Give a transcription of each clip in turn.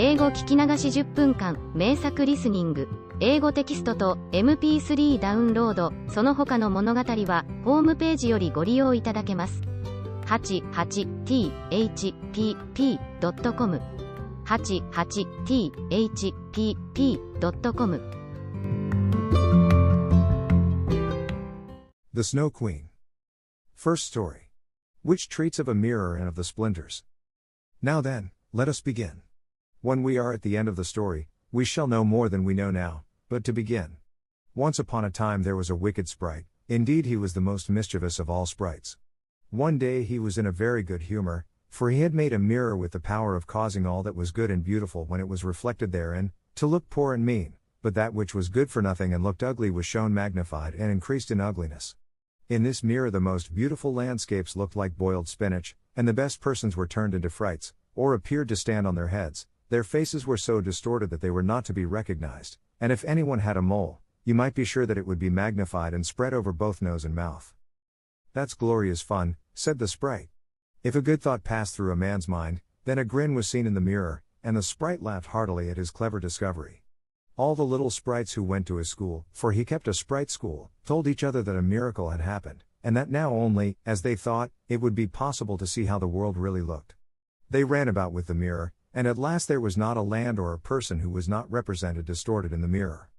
英語聞き流し10分間、名作リスニング、英語テキストと MP3 ダウンロード、その他の物語は、ホームページよりご利用いただけます。88thpp.com 88thpp.com The Snow Queen. First story. Which treats of a mirror and of the splinters. Now then, let us begin. When we are at the end of the story, we shall know more than we know now, but to begin. Once upon a time there was a wicked sprite, indeed he was the most mischievous of all sprites. One day he was in a very good humor, for he had made a mirror with the power of causing all that was good and beautiful when it was reflected therein, to look poor and mean, but that which was good for nothing and looked ugly was shown magnified and increased in ugliness. In this mirror the most beautiful landscapes looked like boiled spinach, and the best persons were turned into frights, or appeared to stand on their heads. Their faces were so distorted that they were not to be recognized, and if anyone had a mole, you might be sure that it would be magnified and spread over both nose and mouth. "That's glorious fun," said the sprite. If a good thought passed through a man's mind, then a grin was seen in the mirror, and the sprite laughed heartily at his clever discovery. All the little sprites who went to his school, for he kept a sprite school, told each other that a miracle had happened, and that now only, as they thought, it would be possible to see how the world really looked. They ran about with the mirror, and at last there was not a land or a person who was not represented distorted in the mirror.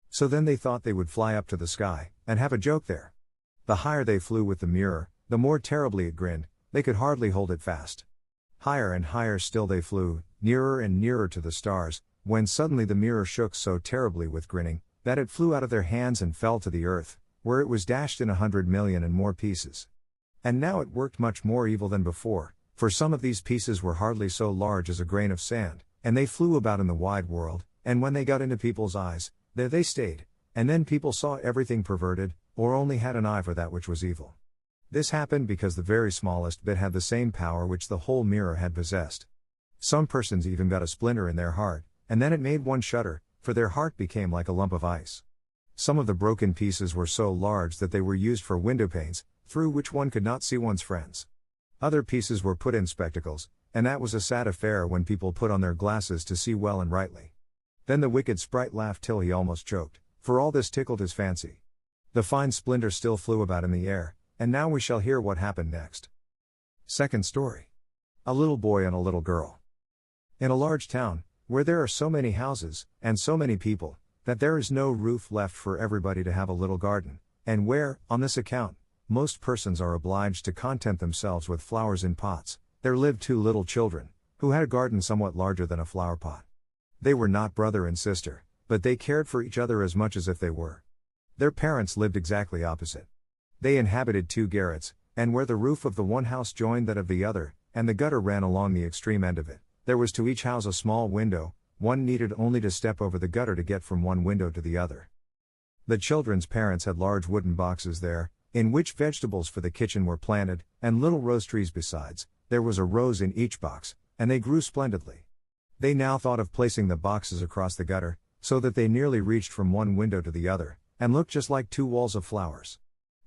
So then they thought they would fly up to the sky, and have a joke there. The higher they flew with the mirror, the more terribly it grinned, they could hardly hold it fast. Higher and higher still they flew, nearer and nearer to the stars, when suddenly the mirror shook so terribly with grinning, that it flew out of their hands and fell to the earth, where it was dashed in 100,000,000 and more pieces. And now it worked much more evil than before, for some of these pieces were hardly so large as a grain of sand, and they flew about in the wide world, and when they got into people's eyes, there they stayed, and then people saw everything perverted, or only had an eye for that which was evil. This happened because the very smallest bit had the same power which the whole mirror had possessed. Some persons even got a splinter in their heart, and then it made one shudder, for their heart became like a lump of ice. Some of the broken pieces were so large that they were used for window panes, through which one could not see one's friends. Other pieces were put in spectacles, and that was a sad affair when people put on their glasses to see well and rightly. Then the wicked sprite laughed till he almost choked, for all this tickled his fancy. The fine splinter still flew about in the air, and now we shall hear what happened next. Second story. A little boy and a little girl. In a large town, where there are so many houses, and so many people, that there is no roof left for everybody to have a little garden, and where, on this account, most persons are obliged to content themselves with flowers in pots, there lived two little children, who had a garden somewhat larger than a flower pot. They were not brother and sister, but they cared for each other as much as if they were. Their parents lived exactly opposite. They inhabited two garrets, and where the roof of the one house joined that of the other, and the gutter ran along the extreme end of it, there was to each house a small window. One needed only to step over the gutter to get from one window to the other. The children's parents had large wooden boxes there, in which vegetables for the kitchen were planted, and little rose trees besides. There was a rose in each box, and they grew splendidly. They now thought of placing the boxes across the gutter, so that they nearly reached from one window to the other, and looked just like two walls of flowers.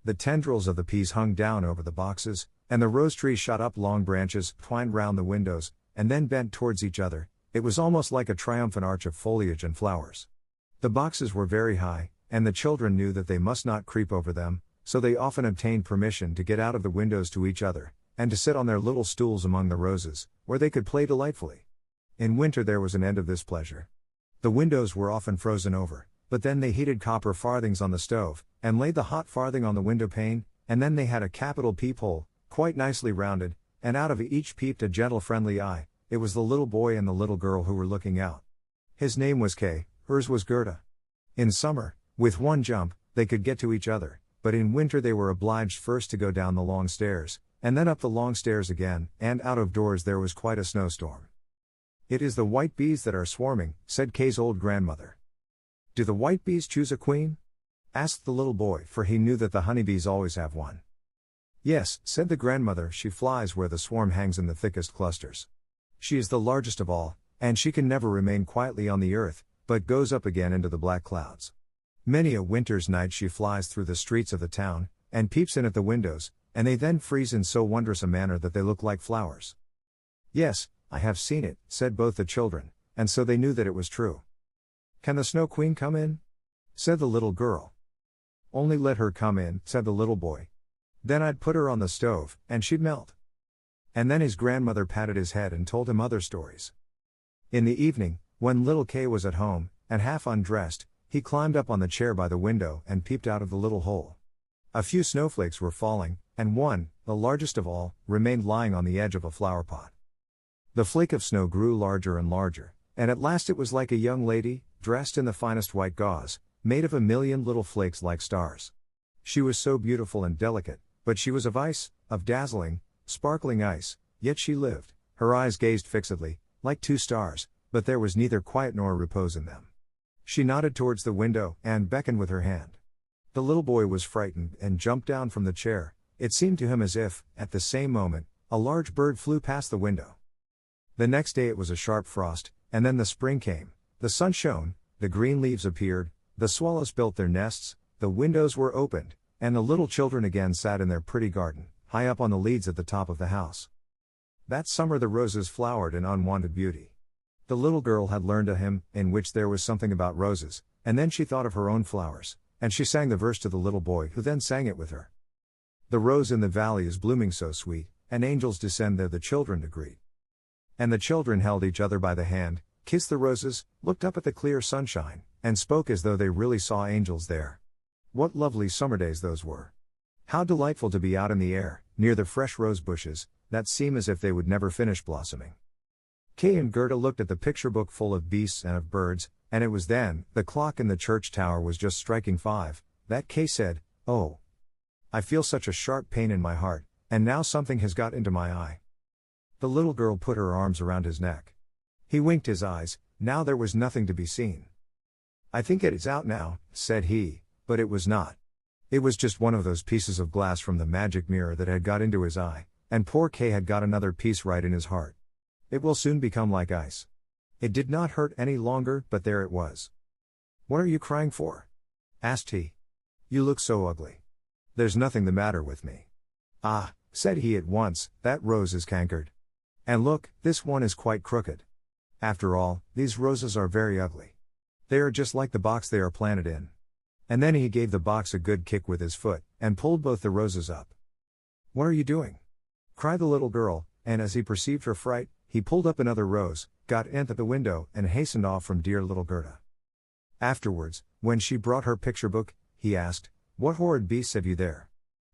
The tendrils of the peas hung down over the boxes, and the rose trees shot up long branches, twined round the windows, and then bent towards each other. It was almost like a triumphant arch of foliage and flowers. The boxes were very high, and the children knew that they must not creep over them, so they often obtained permission to get out of the windows to each other, and to sit on their little stools among the roses, where they could play delightfully. In winter there was an end of this pleasure. The windows were often frozen over, but then they heated copper farthings on the stove, and laid the hot farthing on the window pane, and then they had a capital peephole, quite nicely rounded, and out of each peeped a gentle friendly eye. It was the little boy and the little girl who were looking out. His name was Kay, hers was Gerda. In summer, with one jump, they could get to each other, but in winter they were obliged first to go down the long stairs, and then up the long stairs again, and out of doors there was quite a snowstorm. "It is the white bees that are swarming," said Kay's old grandmother. "Do the white bees choose a queen?" asked the little boy, for he knew that the honeybees always have one. "Yes," said the grandmother, "she flies where the swarm hangs in the thickest clusters. She is the largest of all, and she can never remain quietly on the earth, but goes up again into the black clouds. Many a winter's night she flies through the streets of the town, and peeps in at the windows, and they then freeze in so wondrous a manner that they look like flowers." "Yes, I have seen it," said both the children, and so they knew that it was true. "Can the Snow Queen come in?" said the little girl. "Only let her come in," said the little boy. "Then I'd put her on the stove, and she'd melt." And then his grandmother patted his head and told him other stories. In the evening, when little Kay was at home, and half undressed, he climbed up on the chair by the window and peeped out of the little hole. A few snowflakes were falling, and one, the largest of all, remained lying on the edge of a flower pot. The flake of snow grew larger and larger, and at last it was like a young lady, dressed in the finest white gauze, made of a million little flakes like stars. She was so beautiful and delicate, but she was of ice, of dazzling, sparkling ice, yet she lived, her eyes gazed fixedly, like two stars, but there was neither quiet nor repose in them. She nodded towards the window, and beckoned with her hand. The little boy was frightened and jumped down from the chair. It seemed to him as if, at the same moment, a large bird flew past the window. The next day it was a sharp frost, and then the spring came, the sun shone, the green leaves appeared, the swallows built their nests, the windows were opened, and the little children again sat in their pretty garden, high up on the leads at the top of the house. That summer the roses flowered in unwonted beauty. The little girl had learned a hymn, in which there was something about roses, and then she thought of her own flowers, and she sang the verse to the little boy, who then sang it with her. "The rose in the valley is blooming so sweet, and angels descend there the children to greet." And the children held each other by the hand, kissed the roses, looked up at the clear sunshine, and spoke as though they really saw angels there. What lovely summer days those were! How delightful to be out in the air, near the fresh rose bushes, that seem as if they would never finish blossoming. Kay and Gerda looked at the picture book full of beasts and of birds, and it was then, the clock in the church tower was just striking 5, that Kay said, "Oh, I feel such a sharp pain in my heart, and now something has got into my eye." The little girl put her arms around his neck. He winked his eyes, now there was nothing to be seen. "I think it is out now," said he, but it was not. It was just one of those pieces of glass from the magic mirror that had got into his eye, and poor Kay had got another piece right in his heart. "It will soon become like ice." It did not hurt any longer, but there it was. "What are you crying for?" asked he. "You look so ugly." "There's nothing the matter with me." "Ah," said he at once, "that rose is cankered. And look, this one is quite crooked. After all, these roses are very ugly. They are just like the box they are planted in." And then he gave the box a good kick with his foot, and pulled both the roses up. "What are you doing?" cried the little girl, and as he perceived her fright, he pulled up another rose, got in at the window, and hastened off from dear little Gerda. Afterwards, when she brought her picture book, he asked, "What horrid beasts have you there?"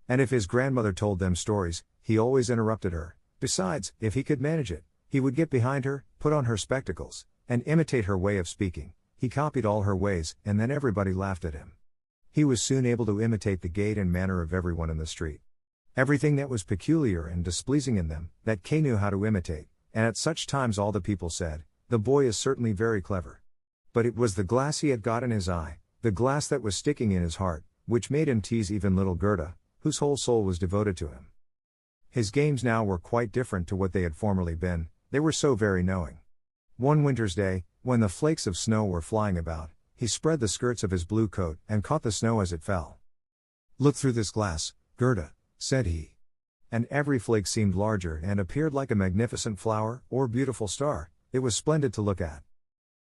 And if his grandmother told them stories, he always interrupted her. Besides, if he could manage it, he would get behind her, put on her spectacles, and imitate her way of speaking. He copied all her ways, and then everybody laughed at him. He was soon able to imitate the gait and manner of everyone in the street. Everything that was peculiar and displeasing in them, that Kay knew how to imitate, and at such times all the people said, "The boy is certainly very clever." But it was the glass he had got in his eye, the glass that was sticking in his heart, which made him tease even little Gerda, whose whole soul was devoted to him. His games now were quite different to what they had formerly been, they were so very knowing. One winter's day, when the flakes of snow were flying about, he spread the skirts of his blue coat, and caught the snow as it fell. "Look through this glass, Gerda," said he. And every flake seemed larger and appeared like a magnificent flower, or beautiful star. It was splendid to look at.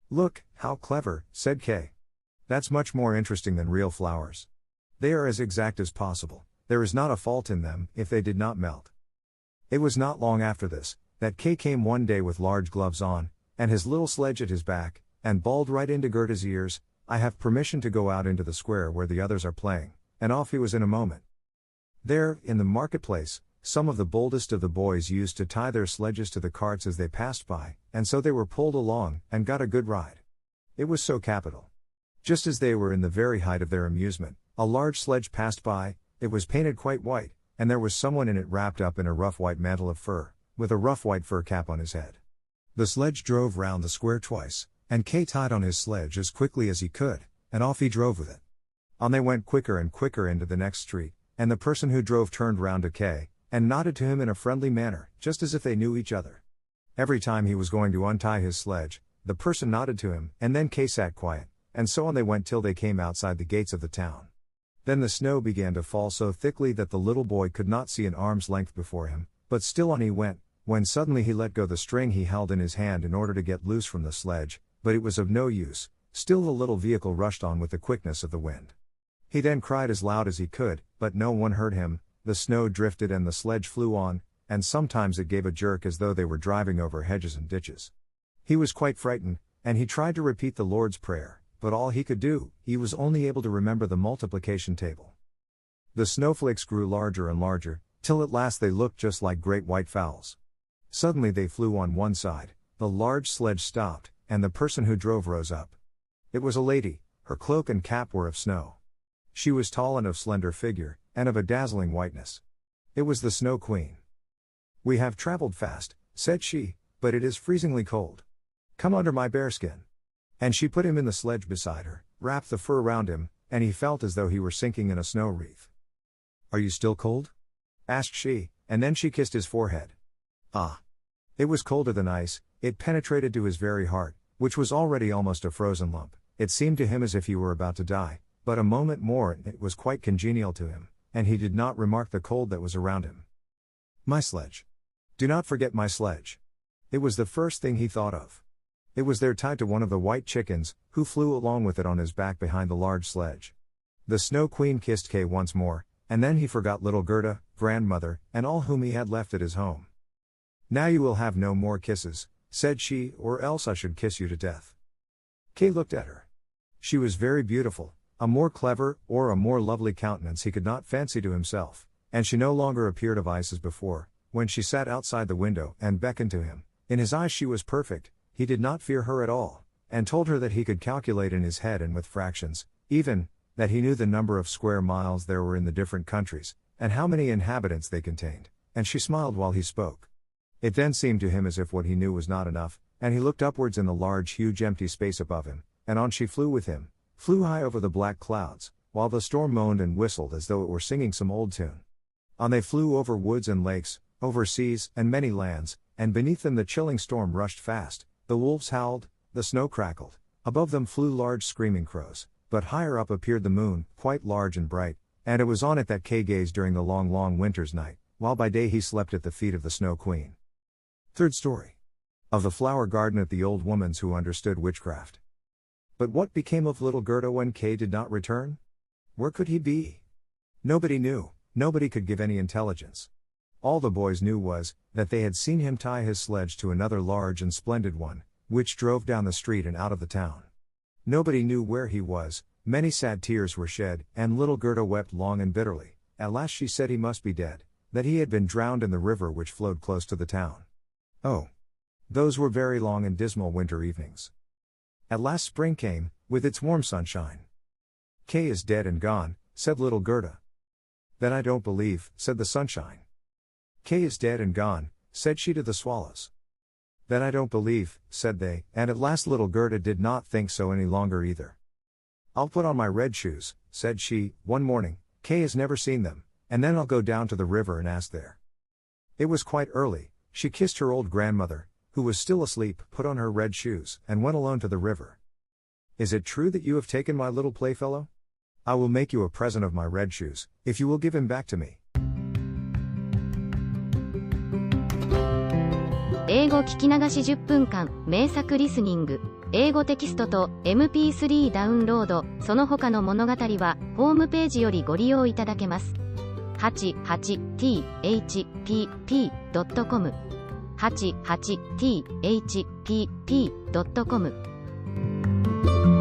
"Look, how clever," said Kay. "That's much more interesting than real flowers. They are as exact as possible, there is not a fault in them, if they did not melt." It was not long after this, that Kay came one day with large gloves on, and his little sledge at his back, and bawled right into Gerda's ears, "I have permission to go out into the square where the others are playing," and off he was in a moment. There, in the marketplace, some of the boldest of the boys used to tie their sledges to the carts as they passed by, and so they were pulled along, and got a good ride. It was so capital. Just as they were in the very height of their amusement, a large sledge passed by. It was painted quite white, and there was someone in it wrapped up in a rough white mantle of fur, with a rough white fur cap on his head. The sledge drove round the square twice, and Kay tied on his sledge as quickly as he could, and off he drove with it. On they went quicker and quicker into the next street, and the person who drove turned round to Kay, and nodded to him in a friendly manner, just as if they knew each other. Every time he was going to untie his sledge, the person nodded to him, and then Kay sat quiet, and so on they went till they came outside the gates of the town. Then the snow began to fall so thickly that the little boy could not see an arm's length before him, but still on he went, when suddenly he let go the string he held in his hand in order to get loose from the sledge, but it was of no use. Still the little vehicle rushed on with the quickness of the wind. He then cried as loud as he could, but no one heard him. The snow drifted and the sledge flew on, and sometimes it gave a jerk as though they were driving over hedges and ditches. He was quite frightened, and he tried to repeat the Lord's Prayer, but all he could do, he was only able to remember the multiplication table. The snowflakes grew larger and larger, till at last they looked just like great white fowls. Suddenly they flew on one side, the large sledge stopped, and the person who drove rose up. It was a lady, her cloak and cap were of snow. She was tall and of slender figure, and of a dazzling whiteness. It was the Snow Queen. "We have traveled fast," said she, "but it is freezingly cold. Come under my bearskin." And she put him in the sledge beside her, wrapped the fur round him, and he felt as though he were sinking in a snow wreath. "Are you still cold?" asked she, and then she kissed his forehead. Ah! It was colder than ice, it penetrated to his very heart, which was already almost a frozen lump. It seemed to him as if he were about to die, but a moment more and it was quite congenial to him, and he did not remark the cold that was around him. My sledge. Do not forget my sledge. It was the first thing he thought of. It was there tied to one of the white chickens, who flew along with it on his back behind the large sledge. The Snow Queen kissed Kay once more, and then he forgot little Gerda, grandmother, and all whom he had left at his home. "Now you will have no more kisses," said she, "or else I should kiss you to death." Kay looked at her. She was very beautiful, a more clever or a more lovely countenance he could not fancy to himself, and she no longer appeared of ice as before, when she sat outside the window and beckoned to him. In his eyes she was perfect, he did not fear her at all, and told her that he could calculate in his head and with fractions, even, that he knew the number of square miles there were in the different countries, and how many inhabitants they contained, and she smiled while he spoke. It then seemed to him as if what he knew was not enough, and he looked upwards in the large huge empty space above him, and on she flew with him, flew high over the black clouds, while the storm moaned and whistled as though it were singing some old tune. On they flew over woods and lakes, over seas and many lands, and beneath them the chilling storm rushed fast, the wolves howled, the snow crackled, above them flew large screaming crows, but higher up appeared the moon, quite large and bright, and it was on it that Kay gazed during the long, long winter's night, while by day he slept at the feet of the Snow Queen. Third story. Of the flower garden at the old woman's who understood witchcraft. But what became of little Gerda when Kay did not return? Where could he be? Nobody knew, nobody could give any intelligence. All the boys knew was, that they had seen him tie his sledge to another large and splendid one, which drove down the street and out of the town. Nobody knew where he was, many sad tears were shed, and little Gerda wept long and bitterly. At last she said he must be dead, that he had been drowned in the river which flowed close to the town. Oh! Those were very long and dismal winter evenings. At last spring came, with its warm sunshine. "Kay is dead and gone," said little Gerda. "That I don't believe," said the sunshine. "Kay is dead and gone," said she to the swallows. "That I don't believe," said they, and at last little Gerda did not think so any longer either. "I'll put on my red shoes," said she, one morning, "Kay has never seen them, and then I'll go down to the river and ask there." It was quite early, she kissed her old grandmother, who was still asleep, put on her red shoes, and went alone to the river. "Is it true that you have taken my little playfellow? I will make you a present of my red shoes, if you will give him back to me." 英語聞き流し10分間、名作リスニング。英語テキストと MP3 ダウンロード、その他の物語は、ホームページよりご利用いただけます。88thpp.com 88thpp.com